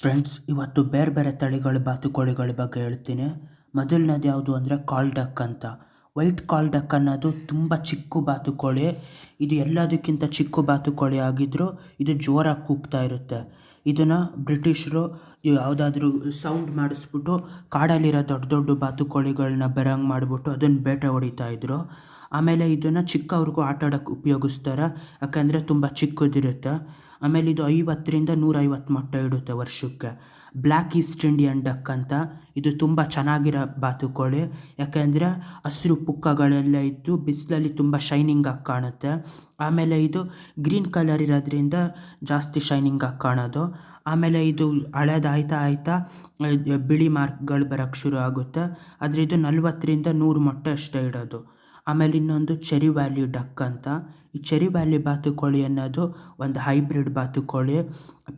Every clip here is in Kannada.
ಫ್ರೆಂಡ್ಸ್, ಇವತ್ತು ಬೇರೆ ಬೇರೆ ತಳಿಗಳ ಬಾತುಕೋಳಿಗಳ ಬಗ್ಗೆ ಹೇಳ್ತೀನಿ. ಮೊದಲನೇದು ಯಾವುದು ಅಂದರೆ ಕಾಲ್ ಡಕ್ ಅಂತ. ವೈಟ್ ಕಾಲ್ ಡಕ್ ಅನ್ನೋದು ತುಂಬ ಚಿಕ್ಕ ಬಾತುಕೋಳಿ. ಇದು ಎಲ್ಲದಕ್ಕಿಂತ ಚಿಕ್ಕ ಬಾತುಕೋಳಿ ಆಗಿದ್ದರೂ ಇದು ಜೋರಾಗಿ ಕೂಗ್ತಾ ಇರುತ್ತೆ. ಇದನ್ನು ಬ್ರಿಟಿಷರು ಯಾವುದಾದ್ರೂ ಸೌಂಡ್ ಮಾಡಿಸ್ಬಿಟ್ಟು ಕಾಡಲ್ಲಿರೋ ದೊಡ್ಡ ದೊಡ್ಡ ಬಾತುಕೋಳಿಗಳನ್ನ ಬರೋಂಗೆ ಮಾಡಿಬಿಟ್ಟು ಅದನ್ನು ಬೇಟೆ ಹೊಡಿತಾಯಿದ್ರು. ಆಮೇಲೆ ಇದನ್ನು ಚಿಕ್ಕವ್ರಿಗೂ ಆಟ ಆಡೋಕ್ಕೆ ಉಪಯೋಗಿಸ್ತಾರೆ, ಯಾಕಂದರೆ ತುಂಬ ಚಿಕ್ಕದಿರುತ್ತೆ. ಆಮೇಲೆ ಇದು 50ರಿಂದ 150 ಮೊಟ್ಟೆ ಇಡುತ್ತೆ ವರ್ಷಕ್ಕೆ. ಬ್ಲ್ಯಾಕ್ ಈಸ್ಟ್ ಇಂಡಿಯನ್ ಡಕ್ ಅಂತ, ಇದು ತುಂಬ ಚೆನ್ನಾಗಿರೋ ಬಾತುಕೋಳಿ. ಯಾಕೆಂದರೆ ಹಸಿರು ಪುಕ್ಕಗಳೆಲ್ಲ ಇದ್ದು ಬಿಸಿಲಲ್ಲಿ ತುಂಬ ಶೈನಿಂಗಾಗಿ ಕಾಣುತ್ತೆ. ಆಮೇಲೆ ಇದು ಗ್ರೀನ್ ಕಲರ್ ಇರೋದ್ರಿಂದ ಜಾಸ್ತಿ ಶೈನಿಂಗಾಗಿ ಕಾಣೋದು. ಆಮೇಲೆ ಇದು ಹಳೇದಾಯ್ತಾ ಬಿಳಿ ಮಾರ್ಕ್ಗಳು ಬರೋಕ್ಕೆ ಶುರು ಆಗುತ್ತೆ. ಆದರೆ ಇದು 40ರಿಂದ 100 ಮೊಟ್ಟೆ ಅಷ್ಟೇ ಇಡೋದು. ಆಮೇಲೆ ಇನ್ನೊಂದು ಚೆರಿ ವ್ಯಾಲಿ ಡಕ್ ಅಂತ. ಈ ಚೆರಿ ವ್ಯಾಲಿ ಬಾತುಕೋಳಿ ಅನ್ನೋದು ಒಂದು ಹೈಬ್ರಿಡ್ ಬಾತುಕೋಳಿ.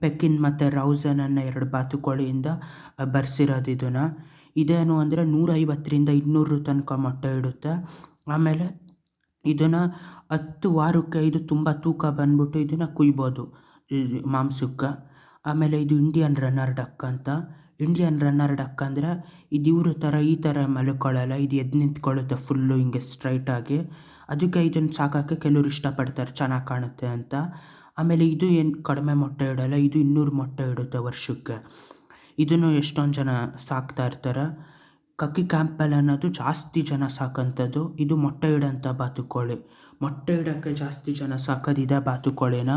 ಪೆಕಿನ್ ಮತ್ತು ರೌಸನ್ ಅನ್ನೋ 2 ಬಾತುಕೋಳಿಯಿಂದ ಬರ್ಸಿರೋದು ಇದನ್ನು. ಇದೇನು ಅಂದರೆ 150ರಿಂದ 200 ತನಕ ಮೊಟ್ಟೆ ಇಡುತ್ತೆ. ಆಮೇಲೆ ಇದನ್ನು 10 ವಾರಕ್ಕೆ ಇದು ತುಂಬ ತೂಕ ಬಂದ್ಬಿಟ್ಟು ಇದನ್ನು ಕುಯ್ಬೋದು ಮಾಂಸಕ್ಕೆ. ಆಮೇಲೆ ಇದು ಇಂಡಿಯನ್ ರನ್ನರ್ ಡಕ್ ಅಂತ. ಇಂಡಿಯನ್ ರನ್ನರ್ ಡಕ್ ಅಂದರೆ ಇದು ಇವ್ರ ಥರ ಈ ಥರ ಮಲ್ಕೊಳ್ಳಲ್ಲ, ಇದು ಎದ್ದು ನಿಂತ್ಕೊಳ್ಳುತ್ತೆ ಫುಲ್ಲು ಹಿಂಗೆ ಸ್ಟ್ರೈಟಾಗಿ. ಅದಕ್ಕೆ ಇದನ್ನು ಸಾಕೋಕ್ಕೆ ಕೆಲವರು ಇಷ್ಟಪಡ್ತಾರೆ, ಚೆನ್ನಾಗಿ ಕಾಣುತ್ತೆ ಅಂತ. ಆಮೇಲೆ ಇದು ಏನು ಕಡಿಮೆ ಮೊಟ್ಟೆ ಇಡೋಲ್ಲ, ಇದು 200 ಮೊಟ್ಟೆ ಇಡುತ್ತೆ ವರ್ಷಕ್ಕೆ. ಇದನ್ನು ಎಷ್ಟೊಂದು ಜನ ಸಾಕ್ತಾ ಇರ್ತಾರೆ. ಕಕ್ಕಿ ಕ್ಯಾಂಪೆಲ್ ಅನ್ನೋದು ಜಾಸ್ತಿ ಜನ ಸಾಕೋಂಥದ್ದು. ಇದು ಮೊಟ್ಟೆ ಇಡೋಂಥ ಬಾತುಕೋಳಿ. ಮೊಟ್ಟೆ ಇಡೋಕ್ಕೆ ಜಾಸ್ತಿ ಜನ ಸಾಕೋದಿದೆ ಬಾತುಕೋಳಿನ.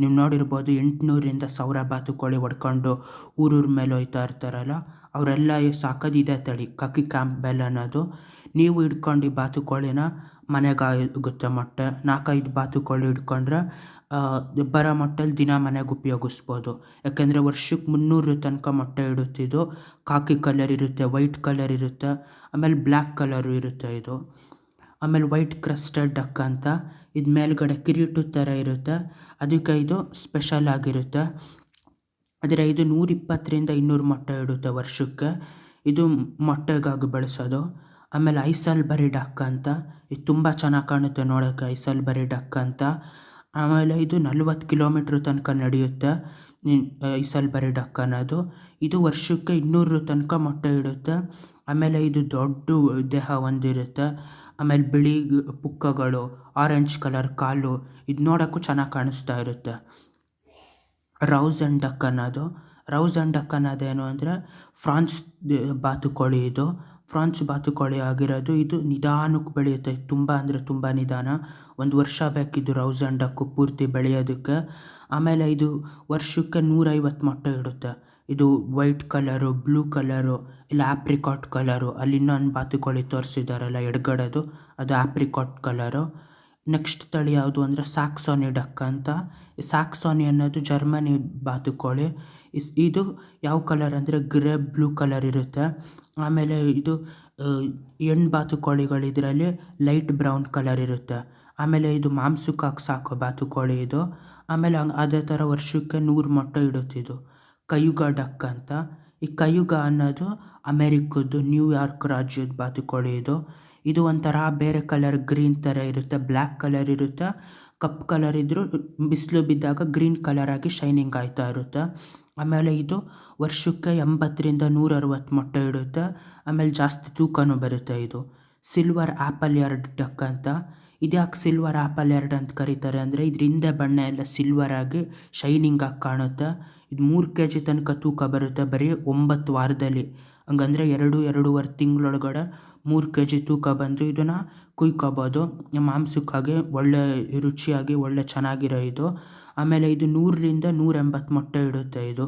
ನೀವು ನೋಡಿರ್ಬೋದು 800ರಿಂದ 1000 ಬಾತುಕೋಳಿ ಹೊಡ್ಕೊಂಡು ಊರೂರ ಮೇಲೆ ಹೋಯ್ತಾ ಇರ್ತಾರಲ್ಲ, ಅವರೆಲ್ಲ ಸಾಕೋದಿದೆ ತಳಿ ಕಕ್ಕಿ ಕ್ಯಾಂಪೆಲ್ ಅನ್ನೋದು. ನೀವು ಹಿಡ್ಕೊಂಡು ಈ ಬಾತುಕೋಳಿನ ಮನೆಗೆ ಆಗುತ್ತೆ ಮೊಟ್ಟೆ. 4-5 ಬಾತುಕೋಳಿ ಹಿಡ್ಕೊಂಡ್ರೆ ಬರೋ ಮೊಟ್ಟೆಲಿ ದಿನ ಮನೆಗೆ ಉಪಯೋಗಿಸ್ಬೋದು. ಯಾಕೆಂದರೆ ವರ್ಷಕ್ಕೆ 300 ತನಕ ಮೊಟ್ಟೆ ಇಡುತ್ತಿದ್ದು. ಕಾಕಿ ಕಲರ್ ಇರುತ್ತೆ, ವೈಟ್ ಕಲರ್ ಇರುತ್ತೆ, ಆಮೇಲೆ ಬ್ಲ್ಯಾಕ್ ಕಲರು ಇರುತ್ತೆ ಇದು. ಆಮೇಲೆ ವೈಟ್ ಕ್ರಸ್ಟೆಡ್ ಡಕ್ ಅಂತ, ಇದು ಮೇಲ್ಗಡೆ ಕಿರೀಟದ ಥರ ಇರುತ್ತೆ, ಅದಕ್ಕೆ ಇದು ಸ್ಪೆಷಲ್ ಆಗಿರುತ್ತೆ. ಆದರೆ ಇದು 120ರಿಂದ 200 ಮೊಟ್ಟೆ ಇಡುತ್ತೆ ವರ್ಷಕ್ಕೆ. ಇದು ಮೊಟ್ಟೆಗಾಗಿ ಬೆಳೆಸೋದು. ಆಮೇಲೆ ಐಸಲ್ಬರಿ ಡಕ್ ಅಂತ, ಇದು ತುಂಬ ಚೆನ್ನಾಗಿ ಕಾಣುತ್ತೆ ನೋಡೋಕ್ಕೆ, ಐಸಲ್ಬರಿ ಡಕ್ ಅಂತ. ಆಮೇಲೆ ಇದು 40 ಕಿಲೋಮೀಟ್ರ್ ತನಕ ನಡೆಯುತ್ತೆ ಐಸಲ್ಬರಿ ಡಕ್ ಅನ್ನೋದು. ಇದು ವರ್ಷಕ್ಕೆ 200 ತನಕ ಮೊಟ್ಟೆ ಇಡುತ್ತೆ. ಆಮೇಲೆ ಇದು ದೊಡ್ಡ ದೇಹ ಹೊಂದಿರುತ್ತೆ. ಆಮೇಲೆ ಬಿಳಿ ಪುಕ್ಕಗಳು, ಆರೆಂಜ್ ಕಲರ್ ಕಾಲು, ಇದು ನೋಡೋಕ್ಕೂ ಚೆನ್ನಾಗಿ ಕಾಣಿಸ್ತಾ ಇರುತ್ತೆ. ರೌಸನ್ ಡಕ್ ಅನ್ನೋದು. ರೌಸನ್ ಡಕ್ ಅನ್ನೋದೇನು ಅಂದರೆ ಫ್ರಾನ್ಸ್ ಬಾತುಕೋಳಿ ಇದು. ಫ್ರಾನ್ಸ್ ಬಾತುಕೋಳಿ ಆಗಿರೋದು. ಇದು ನಿಧಾನಕ್ಕೆ ಬೆಳೆಯುತ್ತೆ, ತುಂಬ ಅಂದರೆ ತುಂಬ ನಿಧಾನ. 1 ವರ್ಷ ಬೇಕಿದ್ದು ರೌಸನ್ ಡಕ್ಕು ಪೂರ್ತಿ ಬೆಳೆಯೋದಕ್ಕೆ. ಆಮೇಲೆ ಇದು ವರ್ಷಕ್ಕೆ 150 ಮೊಟ್ಟೆ ಇಡುತ್ತೆ. ಇದು ವೈಟ್ ಕಲರು, ಬ್ಲೂ ಕಲರು, ಇಲ್ಲ ಆಪ್ರಿಕಾಟ್ ಕಲರು. ಅಲ್ಲಿ ಇನ್ನೊಂದು ಬಾತುಕೋಳಿ ತೋರಿಸಿದಾರಲ್ಲ ಎಡಗಡೆದು, ಅದು ಆಪ್ರಿಕಾಟ್ ಕಲರು. ನೆಕ್ಸ್ಟ್ ತಳಿ ಯಾವುದು ಅಂದರೆ ಸ್ಯಾಕ್ಸೋನಿ ಡಕ್ ಅಂತ. ಈ ಸ್ಯಾಕ್ಸೋನಿ ಅನ್ನೋದು ಜರ್ಮನಿ ಬಾತುಕೋಳಿ. ಇದು ಯಾವ ಕಲರ್ ಅಂದರೆ ಗ್ರೇ ಬ್ಲೂ ಕಲರ್ ಇರುತ್ತೆ. ಆಮೇಲೆ ಇದು ಹೆಣ್ಣು ಬಾತುಕೋಳಿಗಳಿದ್ರಲ್ಲಿ ಲೈಟ್ ಬ್ರೌನ್ ಕಲರ್ ಇರುತ್ತೆ. ಆಮೇಲೆ ಇದು ಮಾಂಸಕ್ಕಾಗಿ ಸಾಕೋ ಬಾತುಕೋಳಿ ಇದು. ಆಮೇಲೆ ಅದೇ ಥರ ವರ್ಷಕ್ಕೆ 100 ಮೊಟ್ಟೆ ಇಡುತ್ತಿದ್ದು. ಕಯುಗ ಡಕ್ ಅಂತ. ಈ ಕಯುಗ ಅನ್ನೋದು ಅಮೇರಿಕದ್ದು ನ್ಯೂಯಾರ್ಕ್ ರಾಜ್ಯದ ಬಾತುಕೋಳಿ ಇದು. ಇದು ಒಂಥರ ಬೇರೆ ಕಲರ್ ಗ್ರೀನ್ ಥರ ಇರುತ್ತೆ, ಬ್ಲ್ಯಾಕ್ ಕಲರ್ ಇರುತ್ತೆ. ಕಪ್ಪು ಕಲರ್ ಇದ್ದರೂ ಬಿಸಿಲು ಬಿದ್ದಾಗ ಗ್ರೀನ್ ಕಲರ್ ಆಗಿ ಶೈನಿಂಗ್ ಆಯ್ತಾ ಇರುತ್ತೆ. ಆಮೇಲೆ ಇದು ವರ್ಷಕ್ಕೆ 80ರಿಂದ 160 ಮೊಟ್ಟೆ ಇಡುತ್ತೆ. ಆಮೇಲೆ ಜಾಸ್ತಿ ತೂಕನೂ ಬರುತ್ತೆ ಇದು. ಸಿಲ್ವರ್ ಆ್ಯಪಲ್ ಯಾರ್ಡ್ ಡಕ್ ಅಂತ. ಇದ್ಯಾಕೆ ಸಿಲ್ವರ್ ಆ್ಯಪಲ್ ಯಾರ್ಡ್ ಅಂತ ಕರೀತಾರೆ ಅಂದರೆ ಇದ್ರ ಹಿಂದೆ ಬಣ್ಣ ಎಲ್ಲ ಸಿಲ್ವರ್ ಆಗಿ ಶೈನಿಂಗಾಗಿ ಕಾಣುತ್ತೆ. ಇದು 3 kg ತನಕ ತೂಕ ಬರುತ್ತೆ ಬರೀ 9 ವಾರದಲ್ಲಿ. ಹಂಗಂದರೆ 2-2.5 ತಿಂಗಳೊಳಗಡೆ 3 kg ತೂಕ ಬಂದು ಇದನ್ನು ಕುಯ್ಕೋಬೋದು ಮಾಂಸಕ್ಕಾಗಿ. ಒಳ್ಳೆ ರುಚಿಯಾಗಿ ಒಳ್ಳೆ ಚೆನ್ನಾಗಿರೋ ಇದು. ಆಮೇಲೆ ಇದು 100ರಿಂದ 180 ಮೊಟ್ಟೆ ಇಡುತ್ತೆ ಇದು.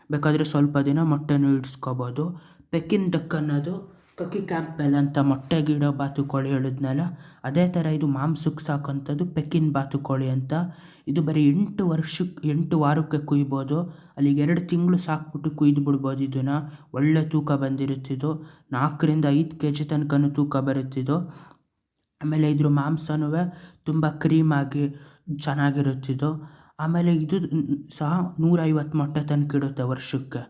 ಬೇಕಾದರೆ ಸ್ವಲ್ಪ ದಿನ ಮೊಟ್ಟೆನೂ ಇಡಿಸ್ಕೋಬೋದು. ಪೆಕಿನ್ ಡಕ್ ಅನ್ನೋದು ಕಕ್ಕಿ ಕ್ಯಾಂಪೆಲ್ ಅಂತ ಮೊಟ್ಟೆಗಿಡೋ ಬಾತುಕೋಳಿ ಹೇಳಿದ್ನಲ್ಲ, ಅದೇ ಥರ ಇದು ಮಾಂಸಕ್ಕೆ ಸಾಕೋಂಥದ್ದು ಪೆಕಿನ್ ಬಾತುಕೋಳಿ ಅಂತ. ಇದು ಬರೀ 8 ವಾರಕ್ಕೆ ಕುಯ್ಬೋದು. ಅಲ್ಲಿಗೆ 2 ತಿಂಗಳು ಸಾಕ್ಬಿಟ್ಟು ಕುಯ್ದು ಬಿಡ್ಬೋದು ಇದನ್ನು. ಒಳ್ಳೆ ತೂಕ ಬಂದಿರುತ್ತಿದ್ದು. 4ರಿಂದ 5 kg ತನಕನೂ ತೂಕ ಬರುತ್ತಿದ್ದು. ಆಮೇಲೆ ಇದ್ರ ಮಾಂಸನೂ ತುಂಬ ಕ್ರೀಮಾಗಿ ಚೆನ್ನಾಗಿರುತ್ತಿದ್ದು. ಆಮೇಲೆ ಇದು ಸಹ 150 ಮೊಟ್ಟೆ ತನಕ ಇಡುತ್ತೆ ವರ್ಷಕ್ಕೆ.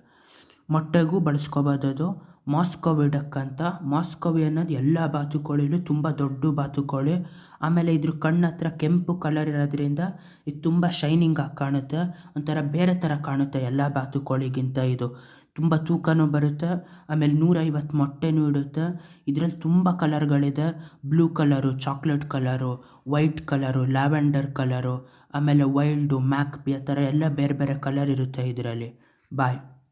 ಮೊಟ್ಟೆಗೂ ಬಳಸ್ಕೋಬೋದು ಅದು. ಮಾಸ್ಕೋವಿ ಡಕ್ ಅಂತ. ಮಾಸ್ಕೋವಿ ಅನ್ನೋದು ಎಲ್ಲ ಬಾತುಕೋಳಿಲೂ ತುಂಬ ದೊಡ್ಡ ಬಾತುಕೋಳಿ. ಆಮೇಲೆ ಇದ್ರ ಕಣ್ಣು ಹತ್ರ ಕೆಂಪು ಕಲರ್ ಇರೋದ್ರಿಂದ ಇದು ತುಂಬ ಶೈನಿಂಗ್ ಆಗಿ ಕಾಣುತ್ತೆ. ಒಂಥರ ಬೇರೆ ಥರ ಕಾಣುತ್ತೆ ಎಲ್ಲ ಬಾತುಕೋಳಿಗಿಂತ. ಇದು ತುಂಬ ತೂಕನೂ ಬರುತ್ತೆ. ಆಮೇಲೆ 150 ಮೊಟ್ಟೆನೂ ಇಡುತ್ತೆ. ಇದರಲ್ಲಿ ತುಂಬ ಕಲರ್ಗಳಿದೆ. Blue colour, chocolate colour, white colour, lavender colour, ಆಮೇಲೆ ವೈಲ್ಡು, ಮ್ಯಾಕ್ಬಿ, ಆ ಥರ ಎಲ್ಲ ಬೇರೆ ಬೇರೆ ಕಲರ್ ಇರುತ್ತೆ ಇದರಲ್ಲಿ. ಬಾಯ್.